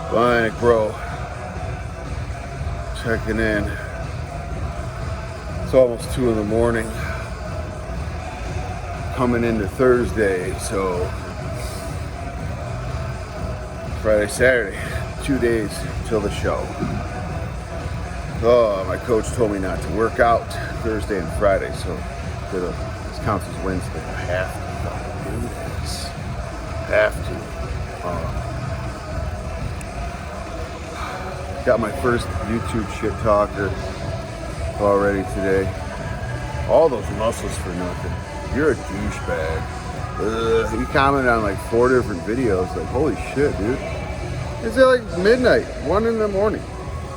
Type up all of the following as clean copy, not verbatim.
Bionic Bro checking in. It's almost 2 in the morning. Coming into Thursday, so Friday, Saturday, 2 days till the show. Oh, my coach told me not to work out Thursday and Friday, so this counts as Wednesday. I have to fucking do this. Have to. Got my first YouTube shit talker already today. All those muscles for nothing. You're a douchebag. He commented on like 4 different videos. Like, holy shit, dude. It's at like midnight, 1 in the morning.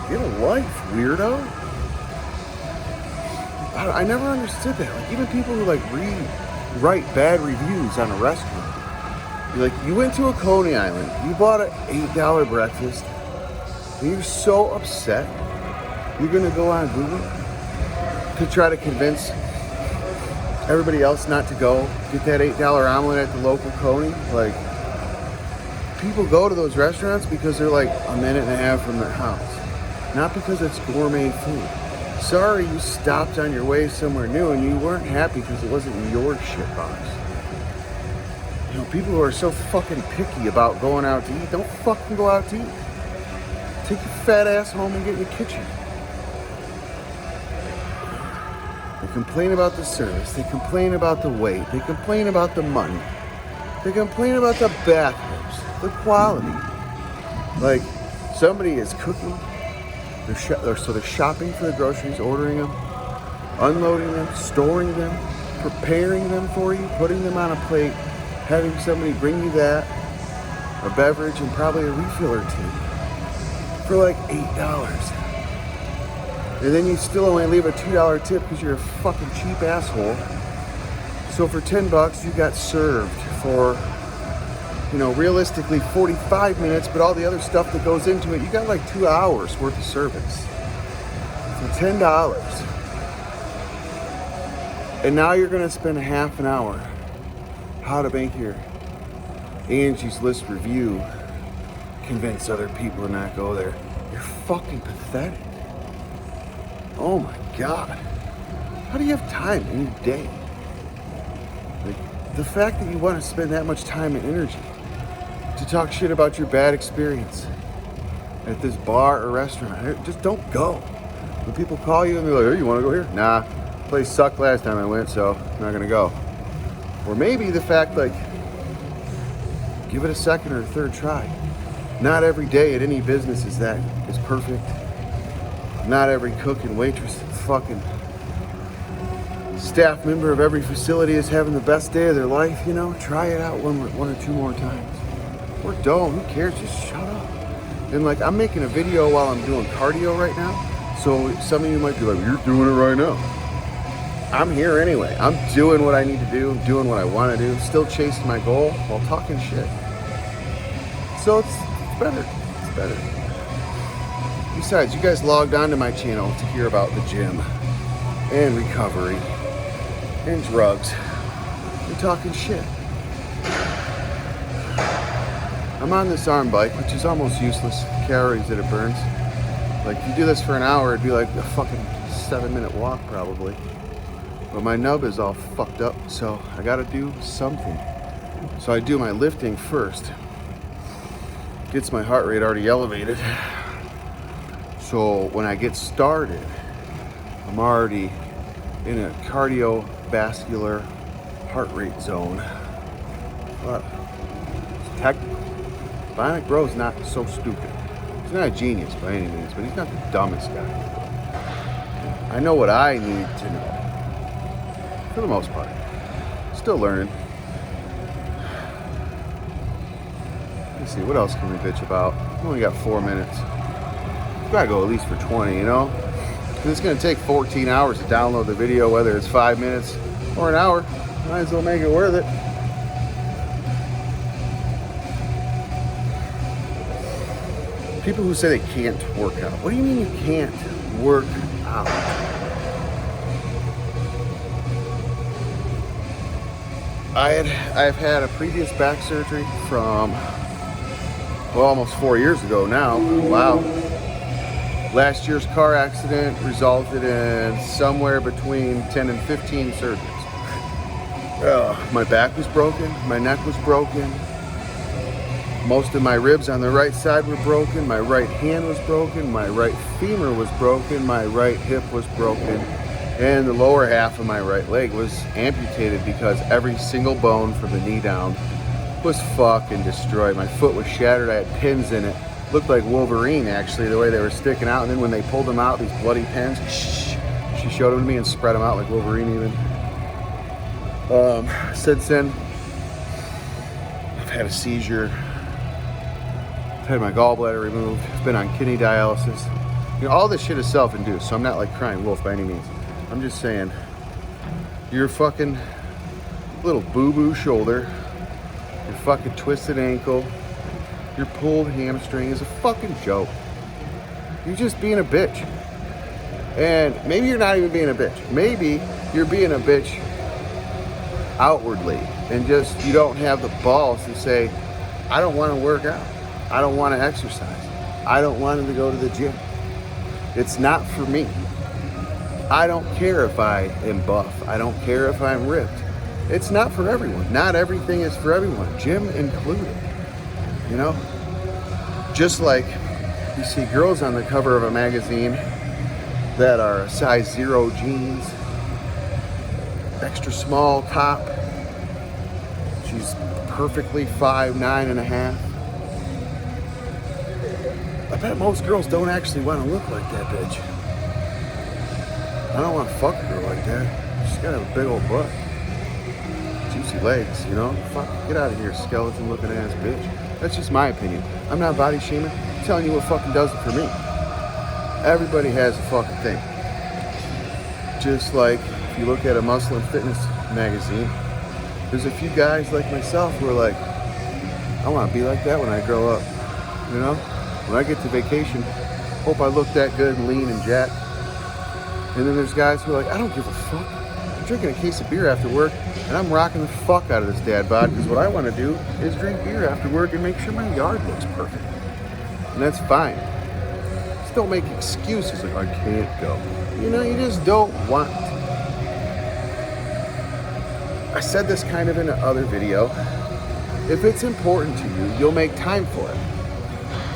Get a life, weirdo. I never understood that. Like, even people who like write bad reviews on a restaurant. You're like, you went to a Coney Island, you bought an $8 breakfast, and you're so upset, you're gonna go on Google to try to convince everybody else not to go get that $8 omelet at the local Coney. Like, people go to those restaurants because they're like a minute and a half from their house, not because it's gourmet food. Sorry you stopped on your way somewhere new and you weren't happy because it wasn't your shit box. You know, people who are so fucking picky about going out to eat, don't fucking go out to eat. Take your fat ass home and get in the kitchen. They complain about the service, they complain about the wait, they complain about the money, they complain about the bathrooms, the quality. Like, somebody is cooking, they're shopping for the groceries, ordering them, unloading them, storing them, preparing them for you, putting them on a plate, having somebody bring you that, a beverage, and probably a refill or two for like $8. And then you still only leave a $2 tip because you're a fucking cheap asshole. So for $10, you got served for, you know, realistically 45 minutes, but all the other stuff that goes into it, you got like 2 hours worth of service for $10. And now you're gonna spend a half an hour how to make your Angie's List review, convince other people to not go there. You're fucking pathetic. Oh my God. How do you have time in your day? Like, the fact that you want to spend that much time and energy to talk shit about your bad experience at this bar or restaurant, just don't go. When people call you and they're like, hey, you want to go here? Nah, place sucked last time I went, so I'm not going to go. Or maybe the fact, like, give it a second or a third try. Not every day at any business is perfect. Not every cook and waitress, fucking staff member of every facility is having the best day of their life, you know? Try it out one or two more times. Or don't, who cares? Just shut up. And like, I'm making a video while I'm doing cardio right now, so some of you might be like, you're doing it right now. I'm here anyway. I'm doing what I need to do, doing what I want to do, still chasing my goal while talking shit. So it's better. It's better. Besides, you guys logged onto my channel to hear about the gym and recovery and drugs and talking shit. I'm on this arm bike, which is almost useless calories that it burns. Like, if you do this for an hour, it'd be like a fucking 7-minute walk probably. But my nub is all fucked up, so I gotta do something. So I do my lifting first. Gets my heart rate already elevated. So when I get started, I'm already in a cardiovascular heart rate zone. But it's technical. Bionic Bro's not so stupid. He's not a genius by any means, but he's not the dumbest guy. I know what I need to know. For the most part. Still learning. Let's see, what else can we bitch about? We only got 4 minutes. Gotta go at least for 20, you know? It's gonna take 14 hours to download the video, whether it's 5 minutes or an hour. Might as well make it worth it. People who say they can't work out. What do you mean you can't work out? I've had a previous back surgery from well, almost 4 years ago now. Wow. Last year's car accident resulted in somewhere between 10 and 15 surgeries. My back was broken, my neck was broken, most of my ribs on the right side were broken, my right hand was broken, my right femur was broken, my right hip was broken, and the lower half of my right leg was amputated because every single bone from the knee down was fucking destroyed. My foot was shattered, I had pins in it. Looked like Wolverine, actually, the way they were sticking out. And then when they pulled them out, these bloody pins, she showed them to me and spread them out like Wolverine even. Since then, I've had a seizure. I've had my gallbladder removed. I've been on kidney dialysis. You know, all this shit is self-induced, so I'm not like crying wolf by any means. I'm just saying, your fucking little boo-boo shoulder, your fucking twisted ankle, your pulled hamstring is a fucking joke. You're just being a bitch. And maybe you're not even being a bitch. Maybe you're being a bitch outwardly and just you don't have the balls to say, I don't want to work out. I don't want to exercise. I don't want to go to the gym. It's not for me. I don't care if I am buff. I don't care if I'm ripped. It's not for everyone. Not everything is for everyone, gym included. You know, just like you see girls on the cover of a magazine that are size 0 jeans, extra small top. She's perfectly 5'9.5". I bet most girls don't actually want to look like that bitch. I don't want to fuck a girl like that. She's got a big old butt. Juicy legs, you know? Fuck, get out of here, skeleton looking ass bitch. That's just my opinion. I'm not body shaming. I'm telling you what fucking does it for me. Everybody has a fucking thing. Just like if you look at a muscle and fitness magazine, there's a few guys like myself who are like, I want to be like that when I grow up. You know? When I get to vacation, hope I look that good and lean and jacked. And then there's guys who are like, I don't give a fuck. I'm drinking a case of beer after work, and I'm rocking the fuck out of this dad bod because what I want to do is drink beer after work and make sure my yard looks perfect. And that's fine. Just don't make excuses like, I can't go. You know, you just don't want to. I said this kind of in another video. If it's important to you, you'll make time for it.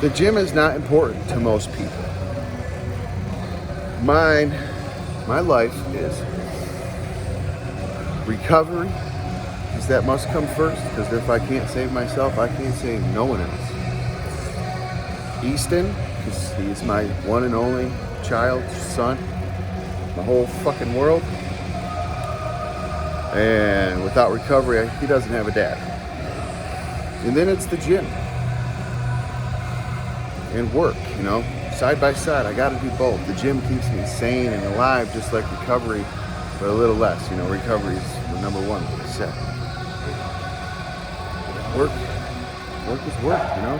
The gym is not important to most people. My life is recovery, because that must come first, because if I can't save myself, I can't save no one else. Easton, because he is my one and only child, son, my whole fucking world. And without recovery, he doesn't have a dad. And then it's the gym. And work, you know, side by side. I got to do both. The gym keeps me sane and alive, just like recovery, but a little less. You know, recovery is the number one, like I said. Work is work, you know.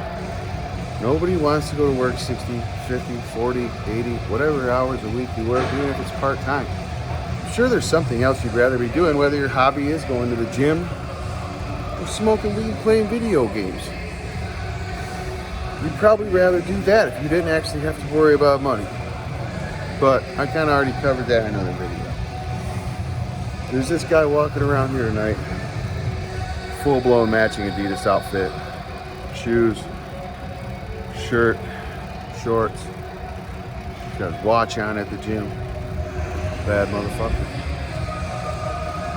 Nobody wants to go to work 60, 50, 40, 80, whatever hours a week you work, even if it's part-time. I'm sure there's something else you'd rather be doing, whether your hobby is going to the gym or smoking weed, playing video games. You'd probably rather do that if you didn't actually have to worry about money. But I kind of already covered that in another video. There's this guy walking around here tonight, full-blown matching Adidas outfit, shoes, shirt, shorts. He's got his watch on at the gym. Bad motherfucker.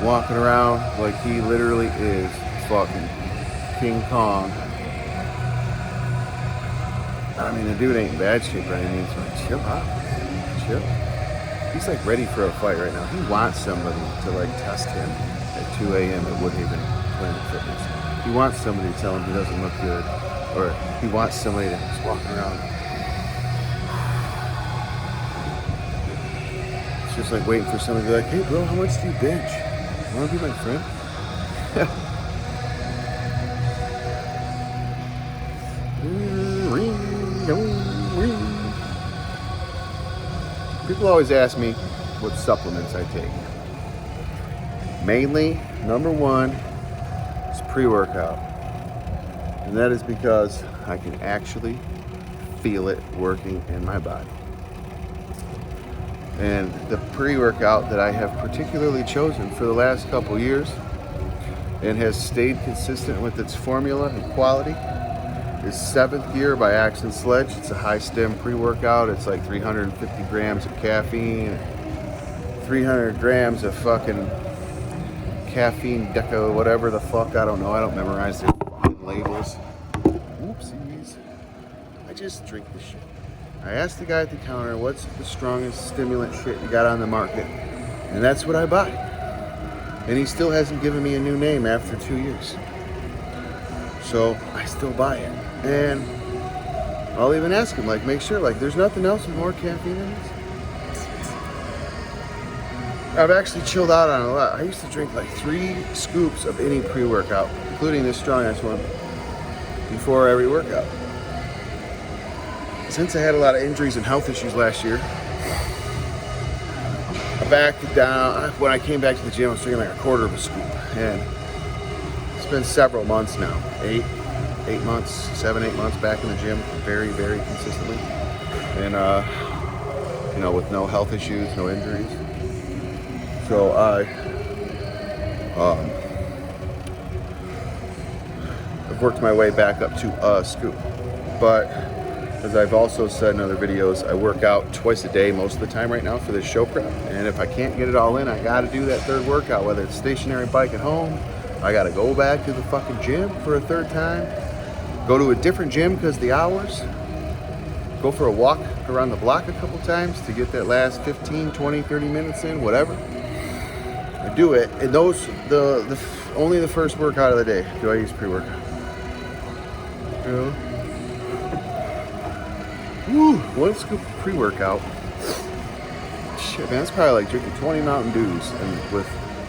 Walking around like he literally is fucking King Kong. I mean, the dude ain't in bad shape by any means, so like, chill out. Chill. He's like ready for a fight right now. He wants somebody to like test him at 2 a.m. at Woodhaven Planet Fitness. He wants somebody to tell him he doesn't look good. Or he wants somebody to just walk around. It's just like waiting for somebody to be like, hey bro, how much do you bench? You wanna be my friend? People always ask me what supplements I take. Mainly, number one is pre-workout. And that is because I can actually feel it working in my body. And the pre-workout that I have particularly chosen for the last couple years and has stayed consistent with its formula and quality is 7th Gear by Action Sledge. It's a high stem pre-workout. It's like 350 grams of caffeine, 300 grams of fucking caffeine deco, whatever the fuck, I don't know. I don't memorize their fucking labels. Whoopsies. I just drink the shit. I asked the guy at the counter, what's the strongest stimulant shit you got on the market? And that's what I buy. And he still hasn't given me a new name after 2 years. So I still buy it. And I'll even ask him, like, make sure, like, there's nothing else with more caffeine in this. I've actually chilled out on it a lot. I used to drink like 3 scoops of any pre-workout, including this strong ass one, before every workout. Since I had a lot of injuries and health issues last year, I backed down. When I came back to the gym, I was drinking like a quarter of a scoop. And it's been several months now, 8 months, 7, 8 months back in the gym, very, very consistently. And, you know, with no health issues, no injuries. So I've worked my way back up to a scoop. But as I've also said in other videos, I work out twice a day most of the time right now for this show prep. And if I can't get it all in, I gotta do that third workout, whether it's stationary bike at home, I gotta go back to the fucking gym for a third time, go to a different gym because the hours, go for a walk around the block a couple times to get that last 15, 20, 30 minutes in, whatever. I do it, and those, only the first workout of the day do I use pre-workout. You know? Woo, 1 scoop of pre-workout. Shit, man, that's probably like drinking 20 Mountain Dews, and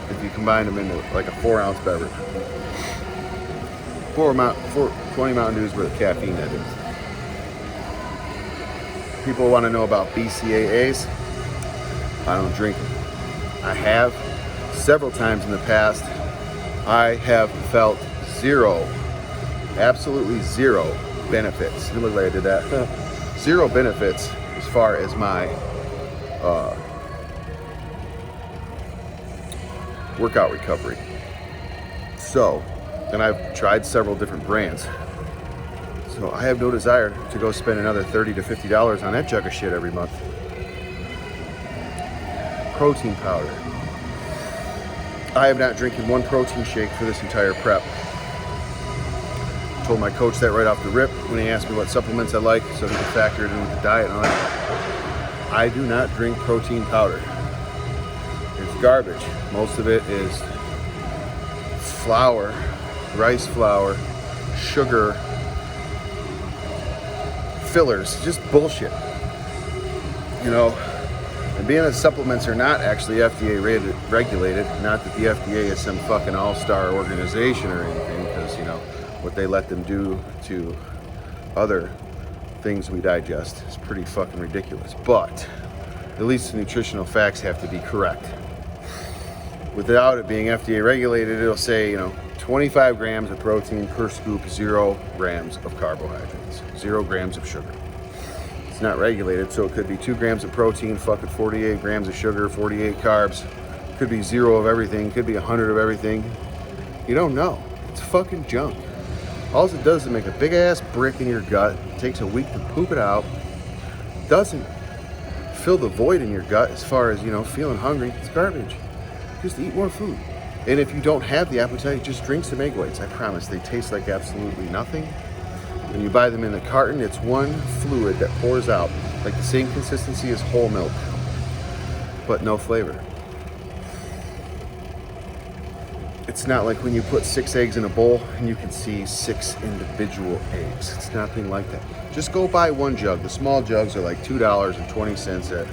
if you combine them into like a 4-ounce beverage. 20 Mountain Dews worth of caffeine, that is. People want to know about BCAAs. I don't drink them. I have several times in the past. I have felt absolutely zero benefits. It looks like I did that. Zero benefits as far as my workout recovery. So, and I've tried several different brands. So I have no desire to go spend another $30 to $50 on that jug of shit every month. Protein powder. I am not drinking 1 protein shake for this entire prep. I told my coach that right off the rip when he asked me what supplements I like so he could factor it into the diet and all that. I do not drink protein powder. It's garbage. Most of it is flour, rice flour, sugar, fillers, just bullshit. You know, and being that supplements are not actually FDA regulated, not that the FDA is some fucking all-star organization or anything, because, you know, what they let them do to other things we digest is pretty fucking ridiculous. But at least the nutritional facts have to be correct. Without it being FDA regulated, it'll say, you know, 25 grams of protein per scoop, 0 grams of carbohydrates, 0 grams of sugar. It's not regulated, so it could be 2 grams of protein, fucking 48 grams of sugar, 48 carbs. Could be 0 of everything, could be 100 of everything. You don't know. It's fucking junk. All it does is make a big ass brick in your gut. It takes a week to poop it out. Doesn't fill the void in your gut as far as, you know, feeling hungry. It's garbage. Just eat more food. And if you don't have the appetite, just drink some egg whites. I promise, they taste like absolutely nothing. When you buy them in the carton, it's one fluid that pours out, like the same consistency as whole milk, but no flavor. It's not like when you put 6 eggs in a bowl and you can see 6 individual eggs. It's nothing like that. Just go buy 1 jug. The small jugs are like $2.20 at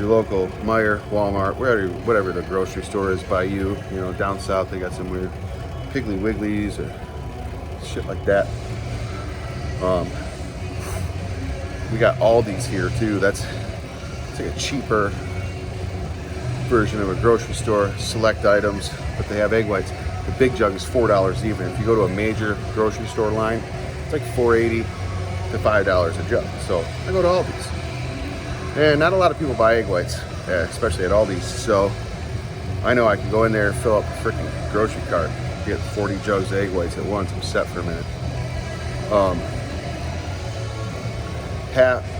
your local Meijer, Walmart, whatever the grocery store is by you. You know, down south they got some weird Piggly Wigglies or shit like that. We got Aldi's here too. It's like a cheaper version of a grocery store, select items, but they have egg whites. The big jug is $4 even. If you go to a major grocery store line, it's like $4.80 to $5 a jug. So I go to Aldi's. And not a lot of people buy egg whites, especially at Aldi's. So I know I can go in there and fill up a freaking grocery cart, get 40 jugs of egg whites at once. I'm set for a minute.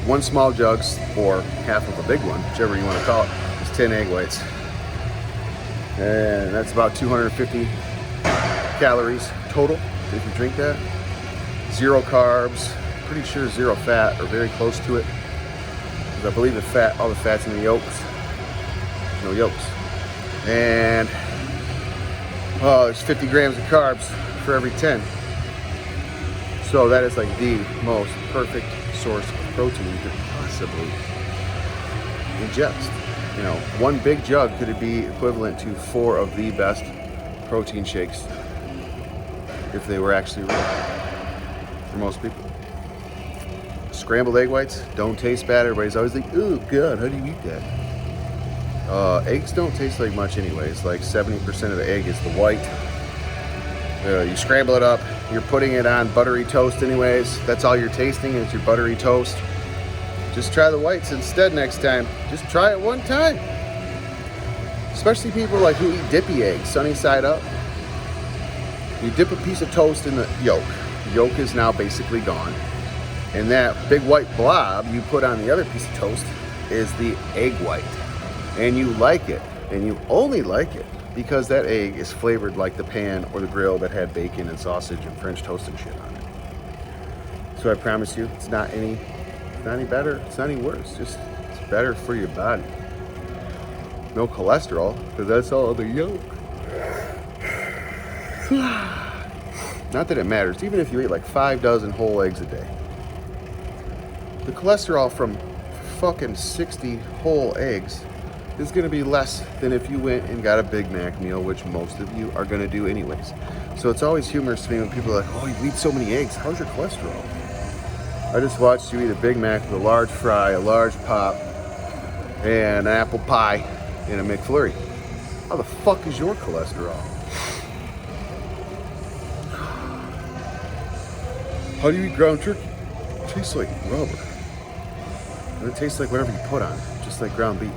One small jugs or half of a big one, whichever you want to call it, is 10 egg whites. And that's about 250 calories total if you drink that. 0 carbs, pretty sure 0 fat or very close to it. Because I believe all the fat's in the yolks. No yolks. And there's 50 grams of carbs for every 10. So that is like the most perfect source of protein you could possibly ingest. You know, one big jug could be equivalent to 4 of the best protein shakes if they were actually real for most people. Scrambled egg whites don't taste bad. Everybody's always like, oh God, how do you eat that? Eggs don't taste like much anyways. Like 70% of the egg is the white. You scramble it up, you're putting it on buttery toast anyways. That's all you're tasting is your buttery toast. Just try the whites instead next time. Just try it one time. Especially people like who eat dippy eggs, sunny side up. You dip a piece of toast in the yolk. The yolk is now basically gone. And that big white blob you put on the other piece of toast is the egg white. And you like it, and you only like it because that egg is flavored like the pan or the grill that had bacon and sausage and French toast and shit on it. So I promise you, it's not any better, it's not any worse, just it's better for your body. No cholesterol, because that's all the yolk. Not that it matters, even if you eat like 5 dozen whole eggs a day. The cholesterol from fucking 60 whole eggs is going to be less than if you went and got a Big Mac meal, which most of you are going to do anyways. So it's always humorous to me when people are like, oh, you eat so many eggs, how's your cholesterol? I just watched you eat a Big Mac with a large fry, a large pop, and an apple pie, and a McFlurry. How the fuck is your cholesterol? How do you eat ground turkey? It tastes like rubber. And it tastes like whatever you put on it, just like ground beef.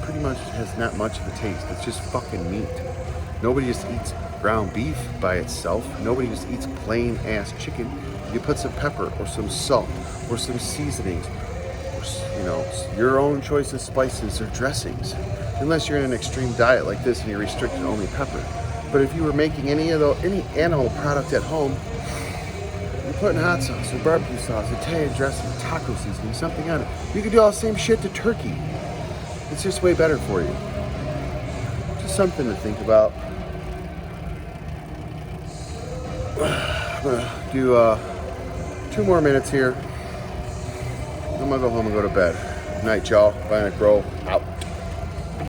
Pretty much has not much of a taste. It's just fucking meat. Nobody just eats ground beef by itself. Nobody just eats plain ass chicken. You put some pepper or some salt or some seasonings, or, you know, your own choice of spices or dressings. Unless you're in an extreme diet like this and you're restricted to only pepper. But if you were making any animal product at home, you're putting hot sauce or barbecue sauce, Italian dressing, taco seasoning, something on it. You could do all the same shit to turkey. It's just way better for you. Just something to think about. I'm gonna do 2 more minutes here. I'm gonna go home and go to bed. Good night, y'all. Bionic Bro, out.